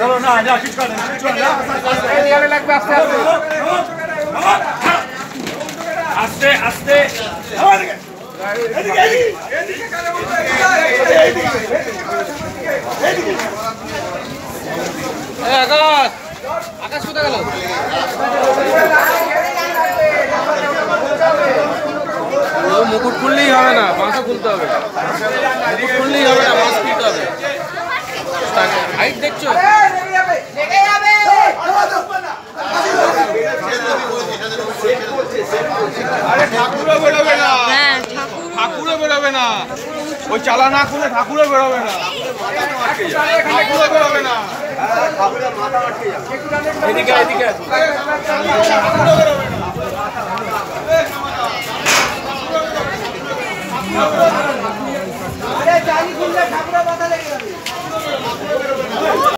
চলো না আস্তে আস্তে আকাশ কোথায় গেল? মুকুট খুললেই হবে না, বাঁশও খুলতে হবে। মুকুট খুললেই হবে না, বাঁশ খুলতে হবে। হাইট দেখছো? আরে ঠাকুরও বেরোবে না, ঠাকুরও বেরোবে না। ওই চালা না খুলে ঠাকুরও বেরোবে না, ঠাকুরও বেরোবে না। এদিকে এদিকে ঠাকুরও বেরোবে না।